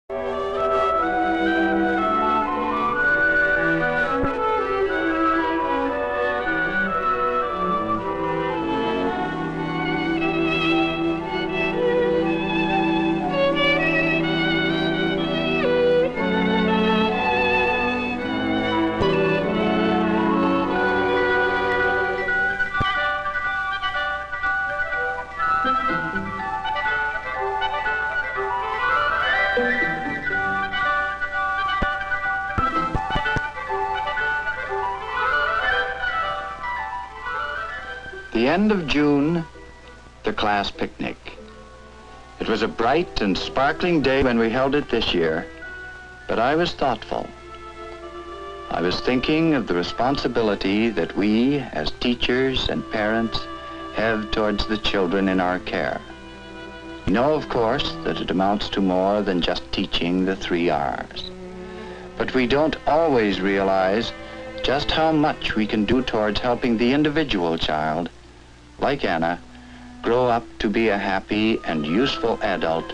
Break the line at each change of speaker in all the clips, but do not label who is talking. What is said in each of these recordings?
The end of June, the class picnic. It was a bright and sparkling day when we held it this year, but I was thoughtful. I was thinking of the responsibility that we, as teachers and parents, have towards the children in our care. We know, of course, that it amounts to more than just teaching the 3 R's. But we don't always realize just how much we can do towards helping the individual child, like Anna, grow up to be a happy and useful adult,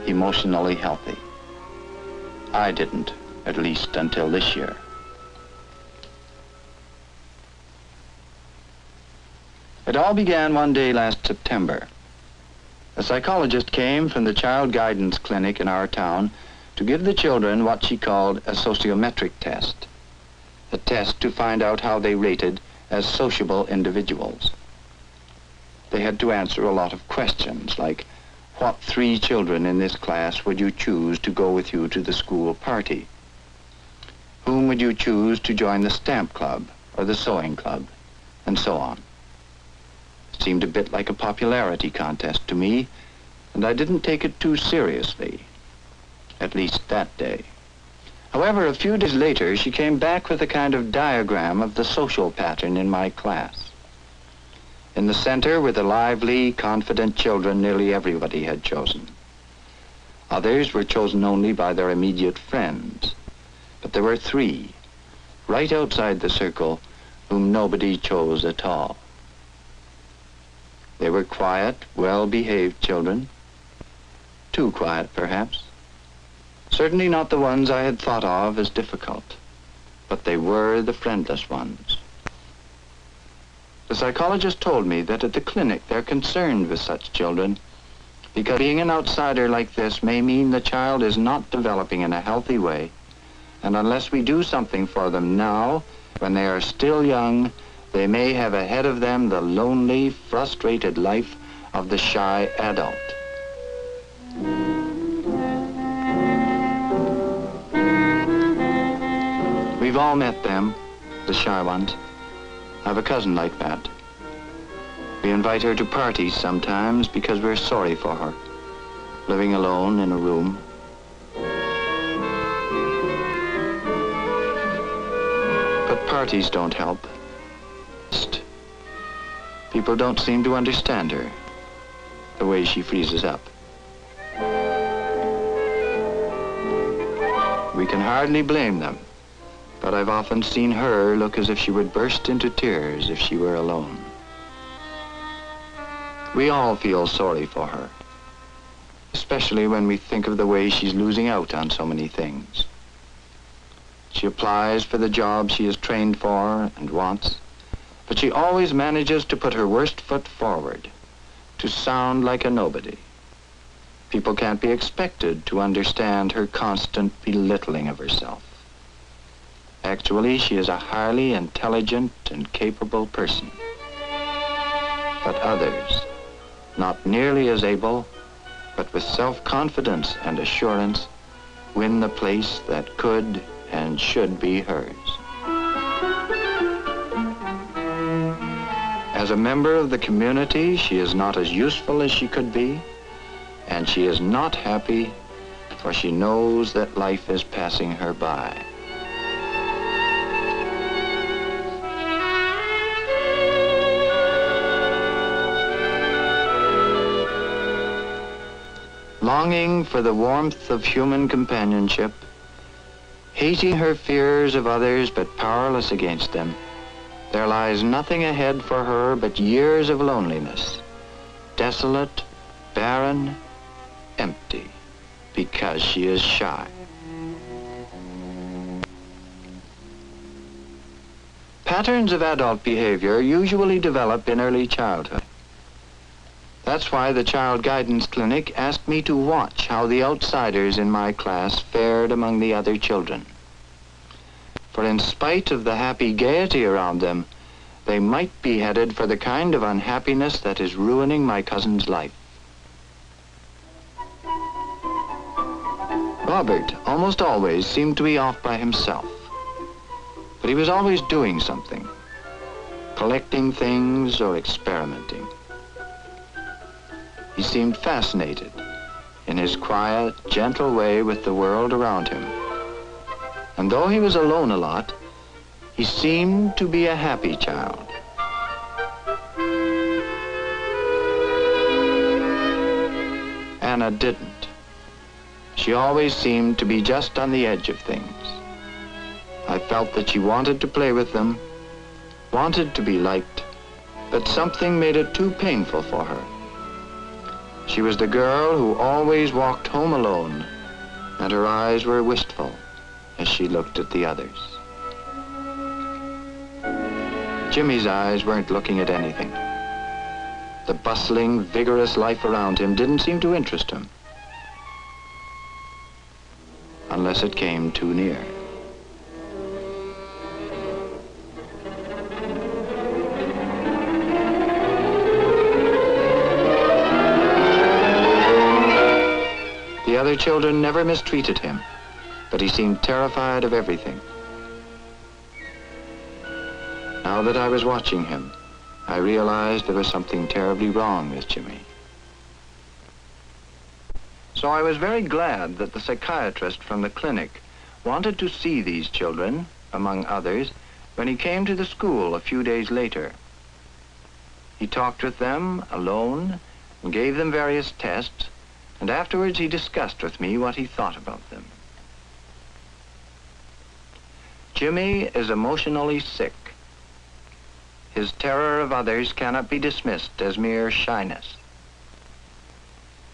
emotionally healthy. I didn't, at least until this year. It all began one day last September. A psychologist came from the child guidance clinic in our town to give the children what she called a sociometric test, a test to find out how they rated as sociable individuals. They had to answer a lot of questions, like, what 3 children in this class would you choose to go with you to the school party? Whom would you choose to join the stamp club or the sewing club? And so on. It seemed a bit like a popularity contest to me, and I didn't take it too seriously, at least that day. However, a few days later, she came back with a kind of diagram of the social pattern in my class. In the center were the lively, confident children nearly everybody had chosen. Others were chosen only by their immediate friends. But there were 3, right outside the circle, whom nobody chose at all. They were quiet, well-behaved children. Too quiet, perhaps. Certainly not the ones I had thought of as difficult, but they were the friendless ones. The psychologist told me that at the clinic they're concerned with such children because being an outsider like this may mean the child is not developing in a healthy way, and unless we do something for them now, when they are still young, they may have ahead of them the lonely, frustrated life of the shy adult. We've all met them, the shy ones. I have a cousin like that. We invite her to parties sometimes because we're sorry for her, living alone in a room. But parties don't help. People don't seem to understand her, the way she freezes up. We can hardly blame them. But I've often seen her look as if she would burst into tears if she were alone. We all feel sorry for her, especially when we think of the way she's losing out on so many things. She applies for the job she is trained for and wants, but she always manages to put her worst foot forward, to sound like a nobody. People can't be expected to understand her constant belittling of herself. Actually, she is a highly intelligent and capable person. But others, not nearly as able, but with self-confidence and assurance, win the place that could and should be hers. As a member of the community, she is not as useful as she could be, and she is not happy, for she knows that life is passing her by. Longing for the warmth of human companionship, hating her fears of others but powerless against them, there lies nothing ahead for her but years of loneliness, desolate, barren, empty. because she is shy. Patterns of adult behavior usually develop in early childhood. That's why the Child Guidance Clinic asked me to watch how the outsiders in my class fared among the other children. For in spite of the happy gaiety around them, they might be headed for the kind of unhappiness that is ruining my cousin's life. Robert almost always seemed to be off by himself, but he was always doing something, collecting things or experimenting. He seemed fascinated in his quiet, gentle way with the world around him. And though he was alone a lot, he seemed to be a happy child. Anna didn't. She always seemed to be just on the edge of things. I felt that she wanted to play with them, wanted to be liked, but something made it too painful for her. She was the girl who always walked home alone, and her eyes were wistful as she looked at the others. Jimmy's eyes weren't looking at anything. The bustling, vigorous life around him didn't seem to interest him, unless it came too near. The other children never mistreated him, but he seemed terrified of everything. Now that I was watching him, I realized there was something terribly wrong with Jimmy. So I was very glad that the psychiatrist from the clinic wanted to see these children, among others, when he came to the school a few days later. He talked with them alone and gave them various tests, and afterwards he discussed with me what he thought about them. Jimmy is emotionally sick. His terror of others cannot be dismissed as mere shyness.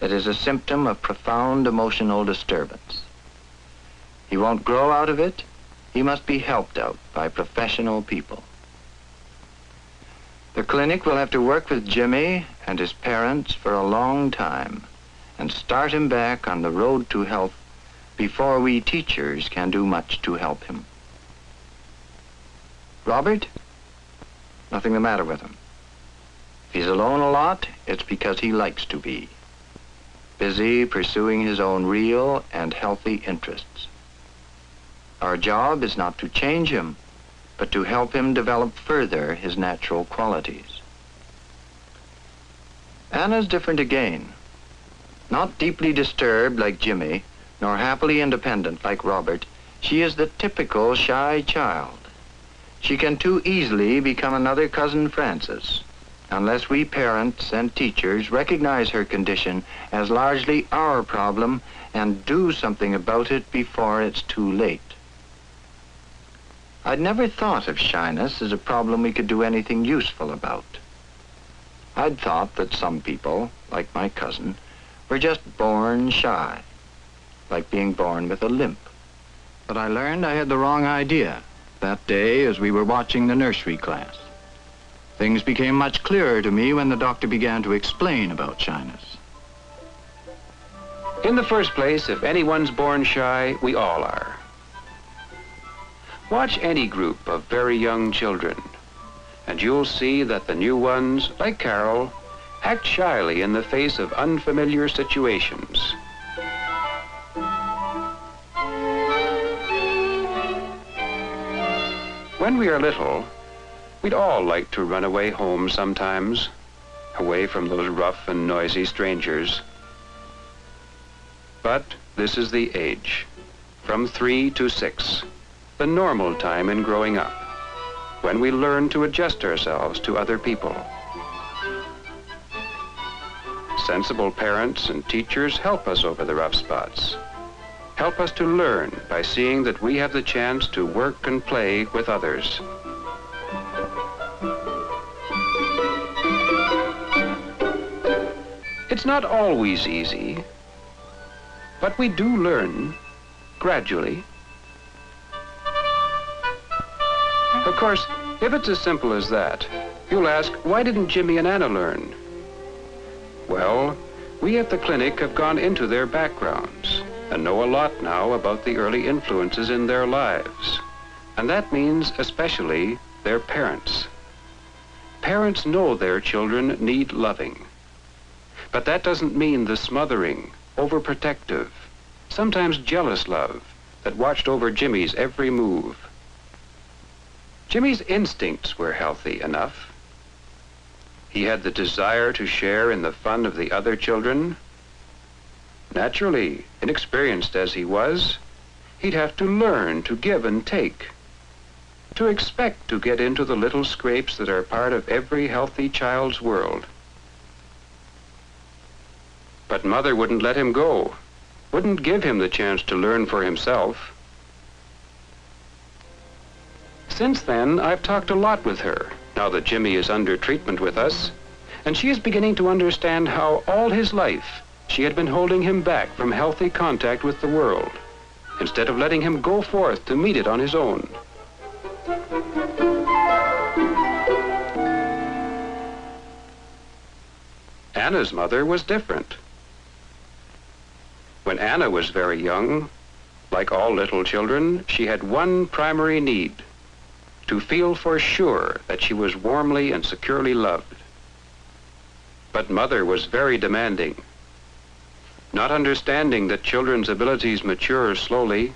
It is a symptom of profound emotional disturbance. He won't grow out of it. He must be helped out by professional people. The clinic will have to work with Jimmy and his parents for a long time and start him back on the road to health before we teachers can do much to help him. Robert? Nothing the matter with him. If he's alone a lot, it's because he likes to be. Busy pursuing his own real and healthy interests. Our job is not to change him, but to help him develop further his natural qualities. Anna's different again. Not deeply disturbed like Jimmy, nor happily independent like Robert, she is the typical shy child. She can too easily become another Cousin Frances, unless we parents and teachers recognize her condition as largely our problem and do something about it before it's too late. I'd never thought of shyness as a problem we could do anything useful about. I'd thought that some people, like my cousin, were just born shy, like being born with a limp. But I learned I had the wrong idea that day as we were watching the nursery class. Things became much clearer to me when the doctor began to explain about shyness.
In the first place, if anyone's born shy, we all are. Watch any group of very young children, and you'll see that the new ones, like Carol, act shyly in the face of unfamiliar situations. When we are little, we'd all like to run away home sometimes, away from those rough and noisy strangers. But this is the age, from 3 to 6, the normal time in growing up, when we learn to adjust ourselves to other people. Sensible parents and teachers help us over the rough spots. Help us to learn by seeing that we have the chance to work and play with others. It's not always easy. But we do learn, gradually. Of course, if it's as simple as that, you'll ask, why didn't Jimmy and Anna learn? Well, we at the clinic have gone into their backgrounds and know a lot now about the early influences in their lives. And that means especially their parents. Parents know their children need loving. But that doesn't mean the smothering, overprotective, sometimes jealous love that watched over Jimmy's every move. Jimmy's instincts were healthy enough. He had the desire to share in the fun of the other children. Naturally, inexperienced as he was, he'd have to learn to give and take, to expect to get into the little scrapes that are part of every healthy child's world. But Mother wouldn't let him go, wouldn't give him the chance to learn for himself. Since then, I've talked a lot with her, now that Jimmy is under treatment with us, and she is beginning to understand how all his life she had been holding him back from healthy contact with the world, instead of letting him go forth to meet it on his own. Anna's mother was different. When Anna was very young, like all little children, she had one primary need: to feel for sure that she was warmly and securely loved. But Mother was very demanding. Not understanding that children's abilities mature slowly,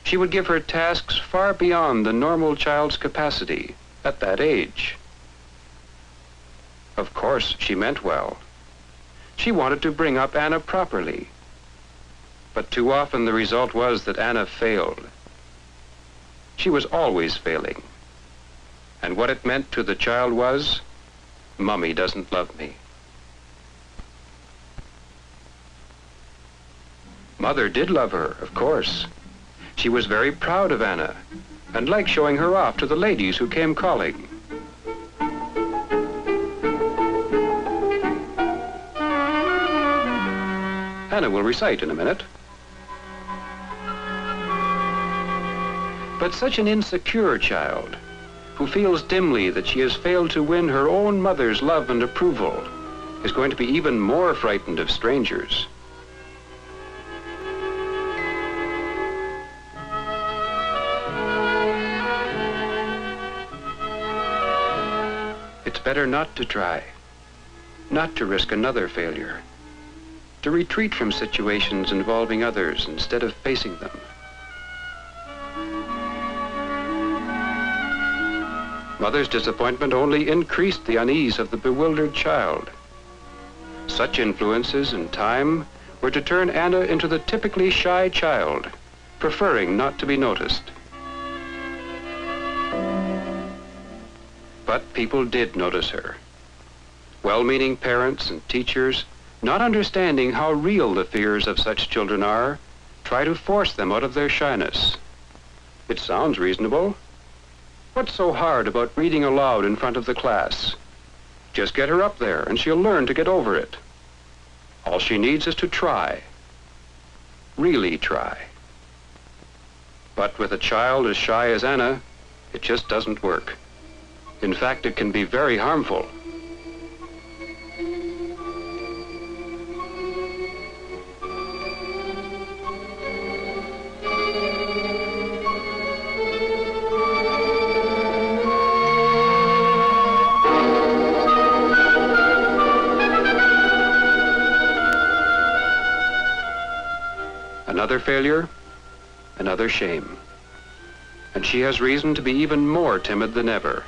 she would give her tasks far beyond the normal child's capacity at that age. Of course, she meant well. She wanted to bring up Anna properly. But too often the result was that Anna failed. She was always failing. And what it meant to the child was, Mommy doesn't love me. Mother did love her, of course. She was very proud of Anna and liked showing her off to the ladies who came calling. Anna will recite in a minute. But such an insecure child, who feels dimly that she has failed to win her own mother's love and approval, is going to be even more frightened of strangers. It's better not to try, not to risk another failure, to retreat from situations involving others instead of facing them. Mother's disappointment only increased the unease of the bewildered child. Such influences in time were to turn Anna into the typically shy child, preferring not to be noticed. But people did notice her. Well-meaning parents and teachers, not understanding how real the fears of such children are, try to force them out of their shyness. It sounds reasonable. What's so hard about reading aloud in front of the class? Just get her up there and she'll learn to get over it. All she needs is to try. Really try. But with a child as shy as Anna, it just doesn't work. In fact, it can be very harmful. Another failure, another shame. And she has reason to be even more timid than ever.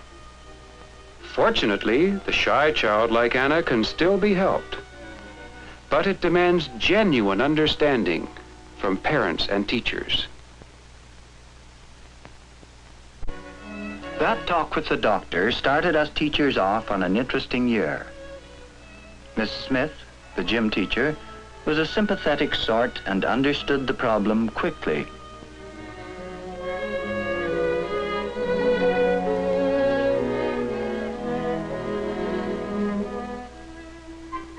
Fortunately, the shy child like Anna can still be helped. But it demands genuine understanding from parents and teachers.
That talk with the doctor started us teachers off on an interesting year. Miss Smith, the gym teacher, was a sympathetic sort and understood the problem quickly.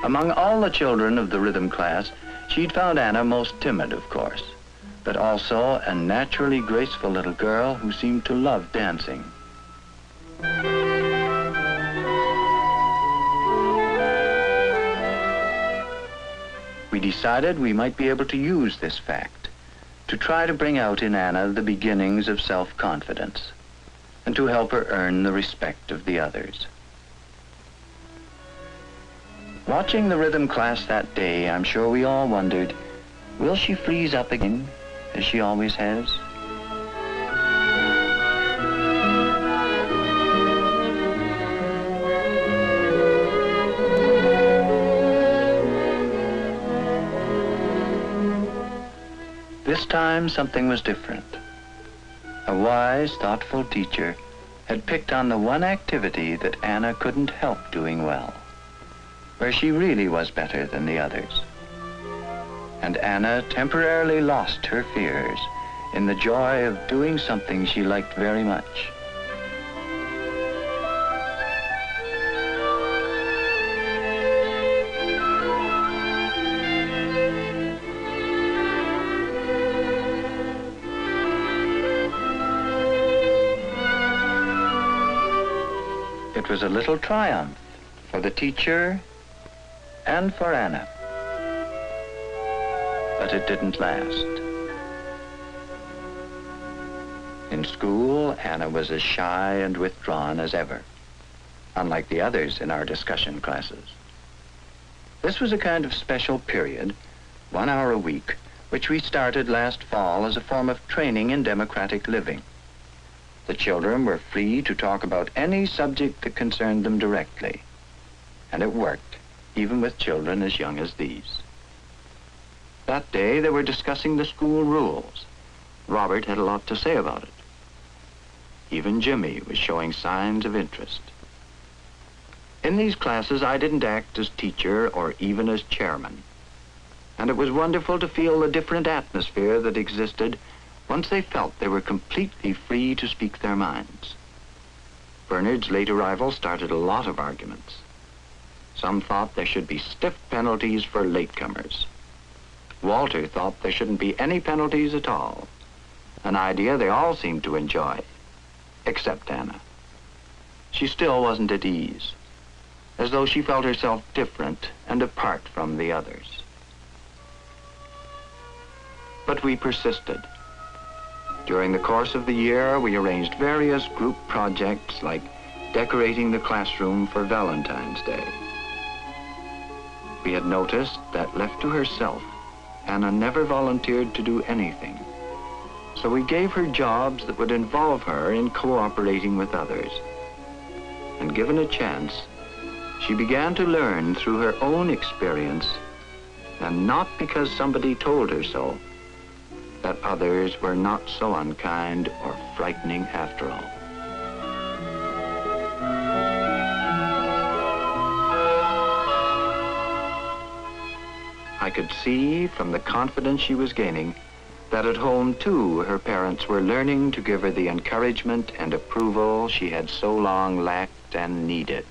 Among all the children of the rhythm class, She'd found Anna most timid, of course, but also a naturally graceful little girl who seemed to love dancing. We decided we might be able to use this fact to try to bring out in Anna the beginnings of self-confidence and to help her earn the respect of the others. Watching the rhythm class that day, I'm sure we all wondered, will she freeze up again, as she always has? This time, something was different. A wise, thoughtful teacher had picked on the one activity that Anna couldn't help doing well, where she really was better than the others. And Anna temporarily lost her fears in the joy of doing something she liked very much. It was a little triumph for the teacher and for Anna. But it didn't last. In school, Anna was as shy and withdrawn as ever, unlike the others in our discussion classes. This was a kind of special period, 1 hour a week, which we started last fall as a form of training in democratic living. The children were free to talk about any subject that concerned them directly, and it worked, even with children as young as these. That day, they were discussing the school rules. Robert had a lot to say about it. Even Jimmy was showing signs of interest. In these classes, I didn't act as teacher or even as chairman, and it was wonderful to feel the different atmosphere that existed once they felt they were completely free to speak their minds. Bernard's late arrival started a lot of arguments. Some thought there should be stiff penalties for latecomers. Walter thought there shouldn't be any penalties at all, an idea they all seemed to enjoy, except Anna. She still wasn't at ease, as though she felt herself different and apart from the others. But we persisted. During the course of the year, we arranged various group projects like decorating the classroom for Valentine's Day. We had noticed that left to herself, Anna never volunteered to do anything. So we gave her jobs that would involve her in cooperating with others. And given a chance, she began to learn through her own experience, and not because somebody told her so, that others were not so unkind or frightening after all. I could see from the confidence she was gaining that at home, too, her parents were learning to give her the encouragement and approval she had so long lacked and needed.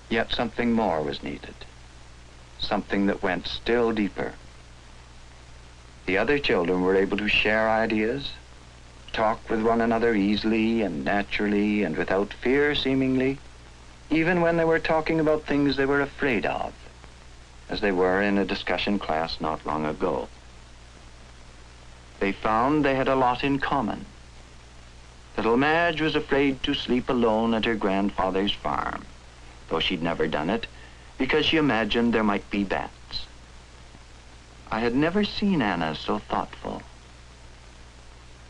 Yet something more was needed. Something that went still deeper. The other children were able to share ideas, talk with one another easily and naturally and without fear, seemingly, even when they were talking about things they were afraid of, as they were in a discussion class not long ago. They found they had a lot in common. Little Madge was afraid to sleep alone at her grandfather's farm, though she'd never done it, because she imagined there might be bats. I had never seen Anna so thoughtful.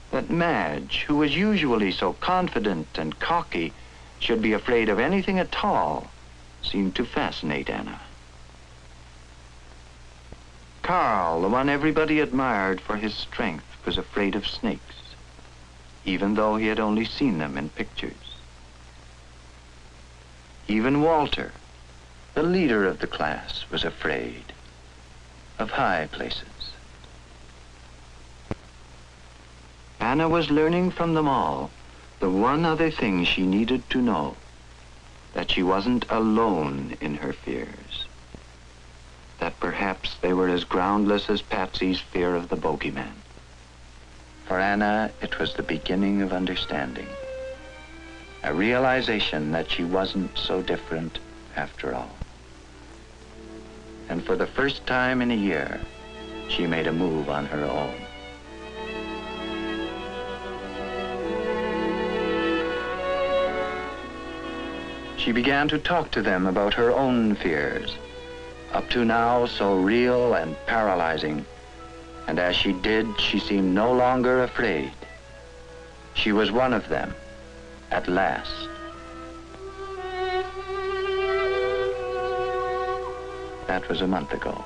That Madge, who was usually so confident and cocky, should be afraid of anything at all, seemed to fascinate Anna. Carl, the one everybody admired for his strength, was afraid of snakes, even though he had only seen them in pictures. Even Walter, the leader of the class, was afraid of high places. Anna was learning from them all the one other thing she needed to know, that she wasn't alone in her fears. perhaps they were as groundless as Patsy's fear of the bogeyman. For Anna, it was the beginning of understanding. A realization that she wasn't so different after all. And for the first time in a year, she made a move on her own. She began to talk to them about her own fears, up to now so real and paralyzing. And as she did, she seemed no longer afraid. She was one of them, at last. That was a month ago.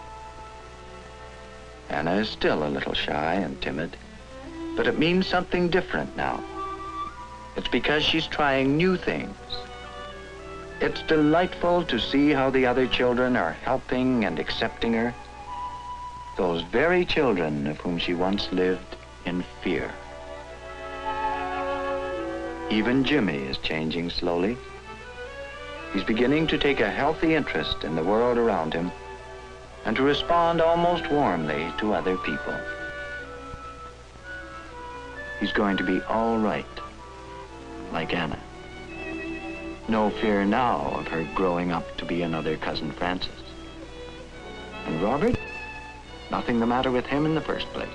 Anna is still a little shy and timid, but it means something different now. It's because she's trying new things. It's delightful to see how the other children are helping and accepting her. Those very children of whom she once lived in fear. Even Jimmy is changing slowly. He's beginning to take a healthy interest in the world around him and to respond almost warmly to other people. He's going to be all right, like Anna. No fear now of her growing up to be another Cousin Frances. And Robert? Nothing the matter with him in the first place.